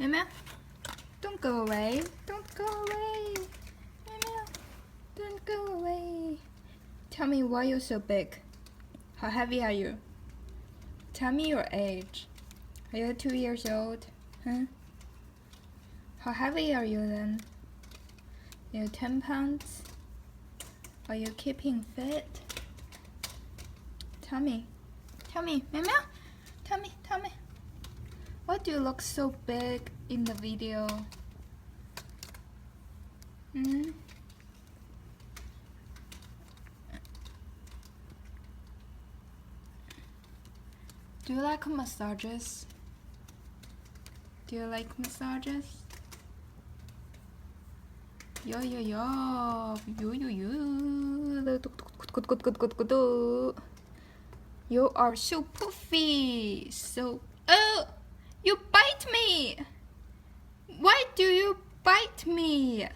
Meow. Don't go away. Don't go away. Meow. Don't go away. Tell me why you're so big. How heavy are you? Tell me your age. Are you 2 years old? Huh? How heavy are you then? You're 10 pounds? Are you keeping fit? Tell me. Tell me. Meow meow. Tell me. Tell me. Why do you look so big in the video? Hmm? Do you like massages? Do you like massages? Yo yo yo yo yo yo. You are so puffy. So oh, you bite me. Why do you bite me?